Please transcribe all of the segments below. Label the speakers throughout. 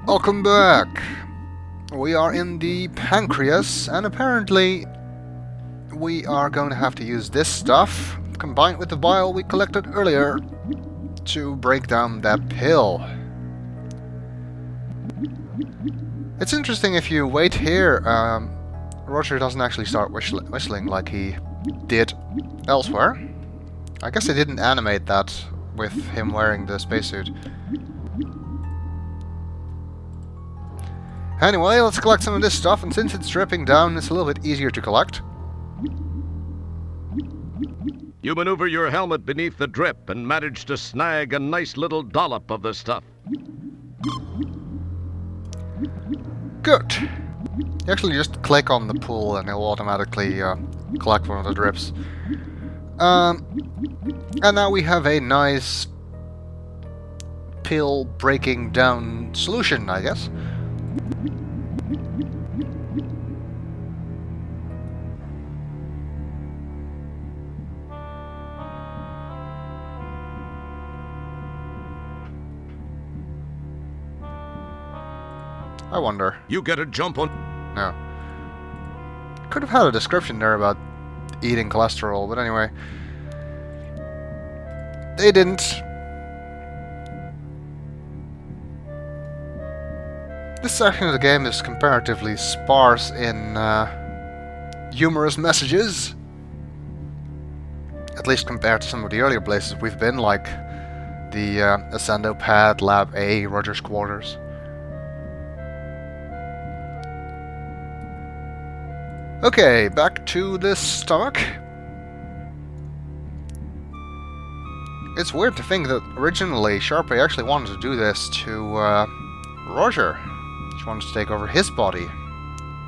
Speaker 1: Welcome back! We are in the pancreas, and apparently we are going to have to use this stuff, combined with the bile we collected earlier, to break down that pill. It's interesting if you wait here, Roger doesn't actually start whistling like he did elsewhere. I guess they didn't animate that with him wearing the spacesuit. Anyway, let's collect some of this stuff, and since it's dripping down, it's a little bit easier to collect.
Speaker 2: You maneuver your helmet beneath the drip and manage to snag a nice little dollop of the stuff.
Speaker 1: Good. You actually just click on the pool and it'll automatically collect one of the drips. And now we have a nice pill breaking down solution, I guess. I wonder.
Speaker 2: You get a jump on...
Speaker 1: No. Could have had a description there about eating cholesterol, but anyway. They didn't. This section of the game is comparatively sparse in humorous messages. At least compared to some of the earlier places we've been, like the Ascendo Pad, Lab A, Roger's Quarters. Okay, back to the stomach. It's weird to think that originally Sharpay actually wanted to do this to Roger. She wanted to take over his body.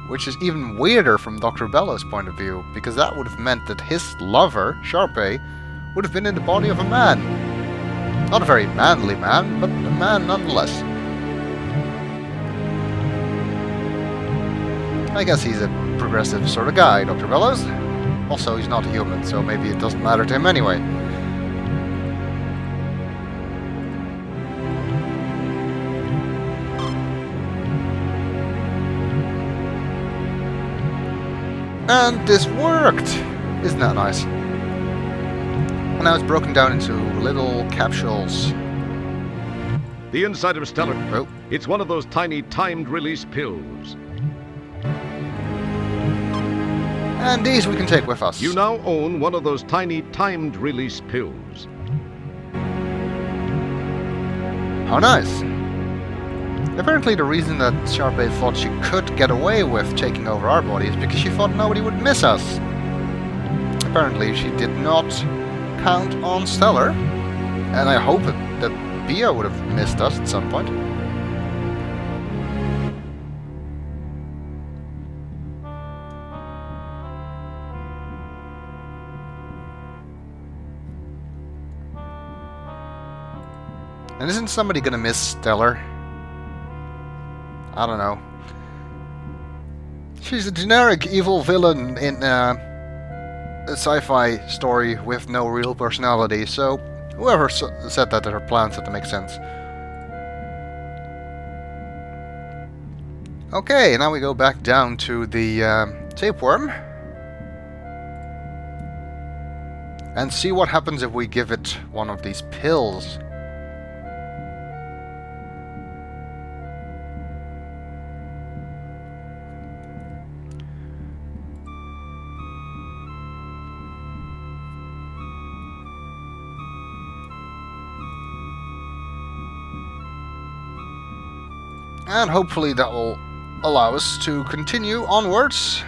Speaker 1: Which is even weirder from Dr. Bello's point of view, because that would have meant that his lover, Sharpay, would have been in the body of a man. Not a very manly man, but a man nonetheless. I guess he's a progressive sort of guy, Dr. Bellows. Also, he's not human, so maybe it doesn't matter to him anyway. And this worked! Isn't that nice? And now it's broken down into little capsules.
Speaker 2: The inside of Stellar.
Speaker 1: Oh.
Speaker 2: It's one of those tiny timed release pills.
Speaker 1: And these we can take with us.
Speaker 2: You now own one of those tiny timed release pills.
Speaker 1: How nice. Apparently the reason that Sharpay thought she could get away with taking over our body is because she thought nobody would miss us. Apparently she did not count on Stellar, and I hope that Bia would have missed us at some point. And isn't somebody gonna miss Stellar? I don't know. She's a generic evil villain in a sci-fi story with no real personality, so whoever said that her plans had to make sense. Okay, now we go back down to the tapeworm. And see what happens if we give it one of these pills. And hopefully that will allow us to continue onwards.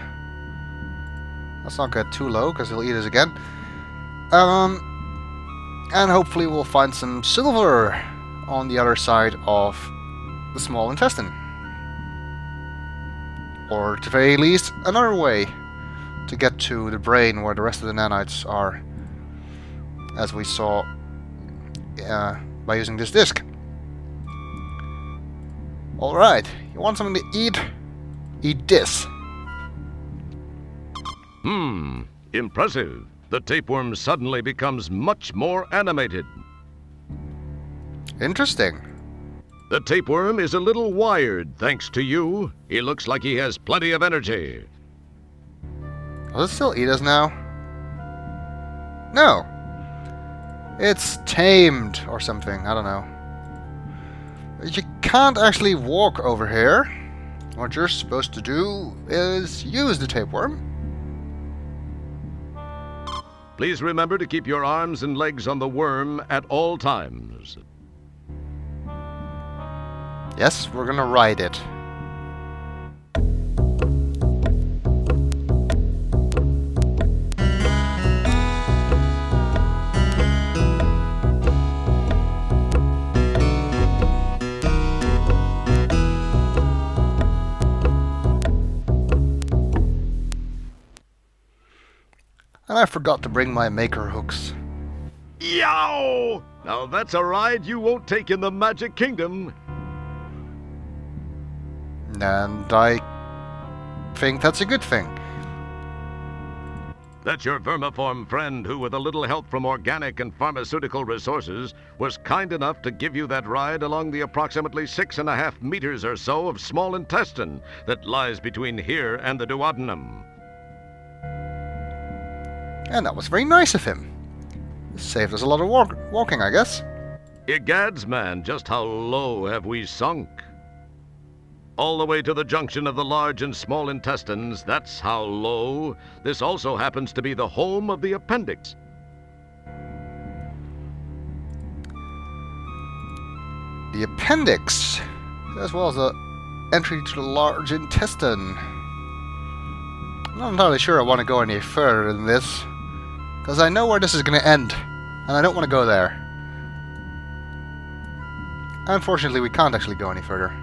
Speaker 1: Let's not get too low, because he'll eat us again. And hopefully we'll find some silver on the other side of the small intestine. Or, at the very least, another way to get to the brain where the rest of the nanites are, as we saw by using this disc. Alright, you want something to eat? Eat this.
Speaker 2: Impressive. The tapeworm suddenly becomes much more animated.
Speaker 1: Interesting.
Speaker 2: The tapeworm is a little wired, thanks to you. He looks like he has plenty of energy.
Speaker 1: Does it still eat us now? No. It's tamed or something. I don't know. You can't actually walk over here. What you're supposed to do is use the tapeworm.
Speaker 2: Please remember to keep your arms and legs on the worm at all times.
Speaker 1: Yes, we're gonna ride it. And I forgot to bring my maker hooks.
Speaker 2: Yow! Now that's a ride you won't take in the Magic Kingdom.
Speaker 1: And I think that's a good thing.
Speaker 2: That's your vermiform friend who, with a little help from organic and pharmaceutical resources, was kind enough to give you that ride along the approximately 6.5 meters or so of small intestine that lies between here and the duodenum.
Speaker 1: And that was very nice of him. Saved us a lot of walking, I guess.
Speaker 2: Egads, man, just how low have we sunk? All the way to the junction of the large and small intestines, that's how low. This also happens to be the home of the appendix.
Speaker 1: The appendix, as well as the entry to the large intestine. I'm not entirely sure I want to go any further than this, because I know where this is going to end, and I don't want to go there. Unfortunately, we can't actually go any further.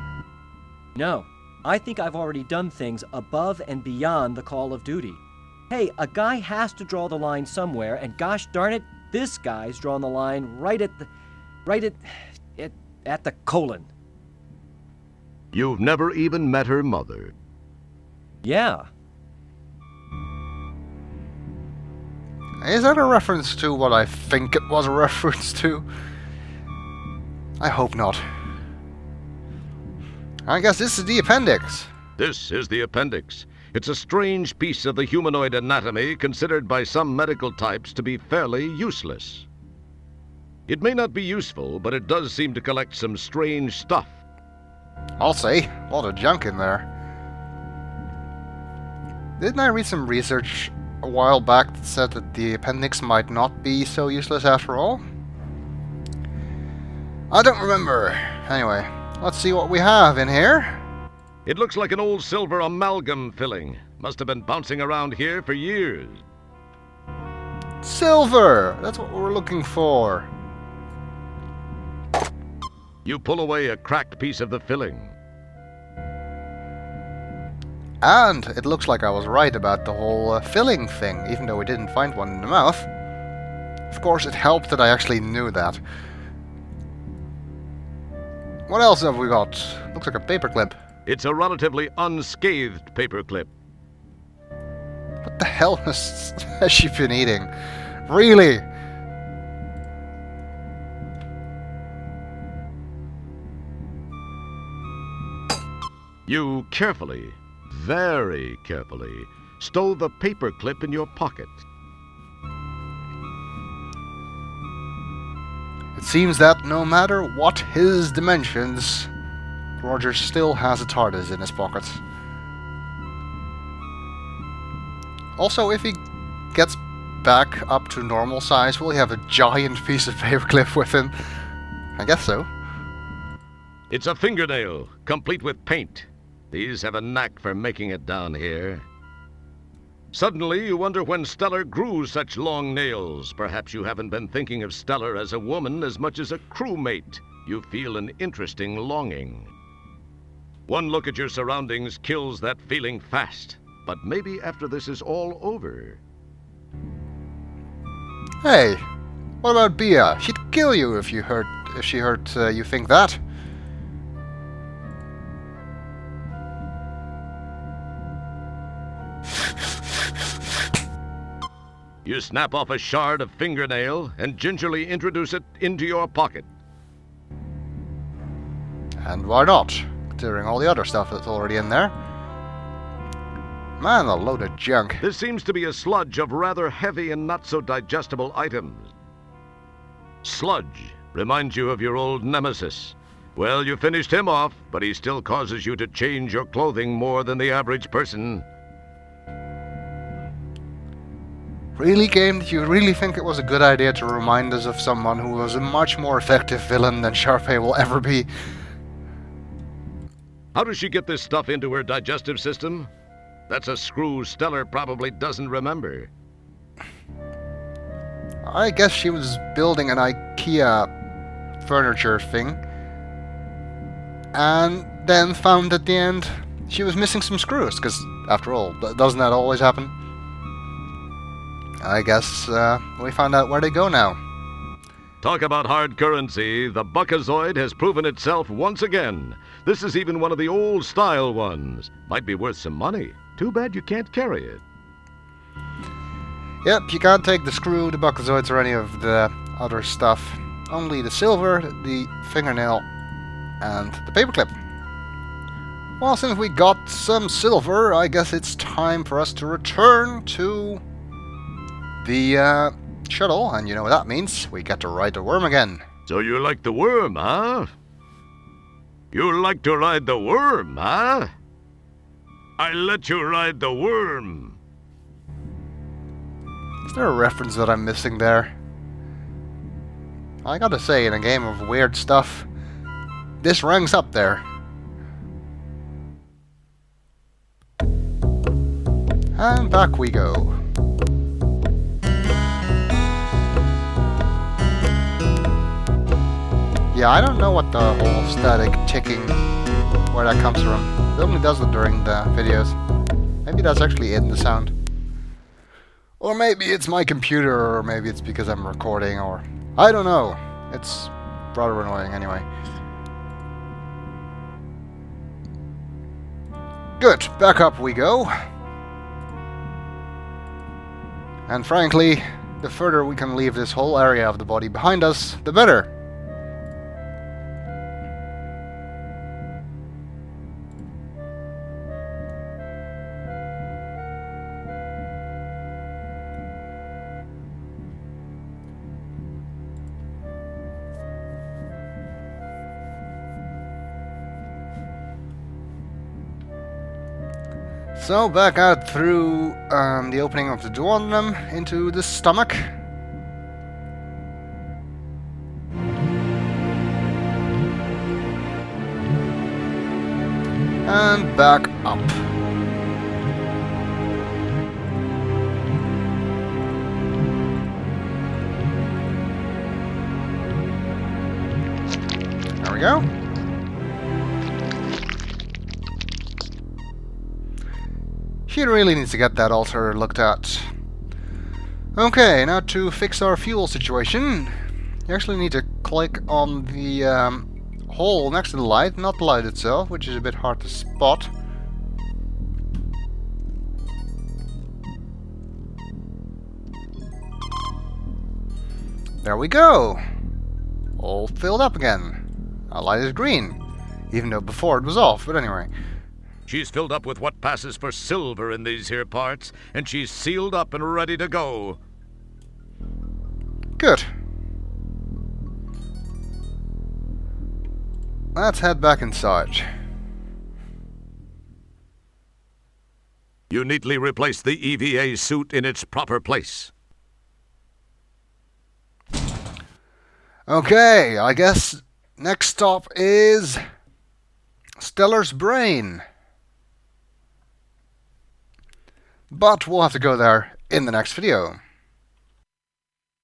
Speaker 3: No, I think I've already done things above and beyond the call of duty. Hey, a guy has to draw the line somewhere, and gosh darn it, this guy's drawn the line right at the colon.
Speaker 2: You've never even met her mother.
Speaker 3: Yeah.
Speaker 1: Is that a reference to what I think it was a reference to? I hope not. I guess this is the appendix.
Speaker 2: This is the appendix. It's a strange piece of the humanoid anatomy considered by some medical types to be fairly useless. It may not be useful, but it does seem to collect some strange stuff.
Speaker 1: I'll say, a lot of junk in there. Didn't I read some research a while back that said that the appendix might not be so useless after all? I don't remember. Anyway, let's see what we have in here.
Speaker 2: It looks like an old silver amalgam filling. Must have been bouncing around here for years.
Speaker 1: Silver! That's what we're looking for.
Speaker 2: You pull away a cracked piece of the filling.
Speaker 1: And it looks like I was right about the whole filling thing, even though we didn't find one in the mouth. Of course, it helped that I actually knew that. What else have we got? Looks like a paperclip.
Speaker 2: It's a relatively unscathed paperclip.
Speaker 1: What the hell has she been eating? Really?
Speaker 2: You carefully, very carefully, stow the paperclip in your pocket.
Speaker 1: It seems that no matter what his dimensions, Roger still has a TARDIS in his pocket. Also, if he gets back up to normal size, will he have a giant piece of paperclip with him? I guess so.
Speaker 2: It's a fingernail, complete with paint. These have a knack for making it down here. Suddenly, you wonder when Stellar grew such long nails. Perhaps you haven't been thinking of Stellar as a woman as much as a crewmate. You feel an interesting longing. One look at your surroundings kills that feeling fast. But maybe after this is all over.
Speaker 1: Hey, what about Bia? She'd kill you if she heard you think that.
Speaker 2: You snap off a shard of fingernail and gingerly introduce it into your pocket.
Speaker 1: And why not? Considering all the other stuff that's already in there. Man, a load of junk.
Speaker 2: This seems to be a sludge of rather heavy and not so digestible items. Sludge reminds you of your old nemesis. Well, you finished him off, but he still causes you to change your clothing more than the average person.
Speaker 1: Really, game? Do you really think it was a good idea to remind us of someone who was a much more effective villain than Sharpay will ever be?
Speaker 2: How does she get this stuff into her digestive system? That's a screw Stellar probably doesn't remember.
Speaker 1: I guess she was building an IKEA furniture thing. And then found at the end she was missing some screws, because after all, doesn't that always happen? I guess we found out where they go now.
Speaker 2: Talk about hard currency, the Buckazoid has proven itself once again. This is even one of the old-style ones. Might be worth some money. Too bad you can't carry it.
Speaker 1: Yep, you can't take the screw, the Buckazoids, or any of the other stuff. Only the silver, the fingernail, and the paperclip. Well, since we got some silver, I guess it's time for us to return to the shuttle, and you know what that means. We get to ride the worm again.
Speaker 2: So you like the worm, huh? You like to ride the worm, huh? I let you ride the worm.
Speaker 1: Is there a reference that I'm missing there? I gotta say, in a game of weird stuff, this ranks up there. And back we go. Yeah, I don't know what the whole static ticking, where that comes from. It only does it during the videos. Maybe that's actually in the sound. Or maybe it's my computer, or maybe it's because I'm recording, or... I don't know. It's rather annoying anyway. Good, back up we go. And frankly, the further we can leave this whole area of the body behind us, the better. So, back out through the opening of the duodenum into the stomach. And back up. There we go. She really needs to get that altar looked at. Okay, now to fix our fuel situation. You actually need to click on the hole next to the light, not the light itself, which is a bit hard to spot. There we go! All filled up again. Our light is green, even though before it was off, but anyway.
Speaker 2: She's filled up with what passes for silver in these here parts, and she's sealed up and ready to go.
Speaker 1: Good. Let's head back inside.
Speaker 2: You neatly replace the EVA suit in its proper place.
Speaker 1: Okay, I guess next stop is Stellar's brain. But we'll have to go there in the next video.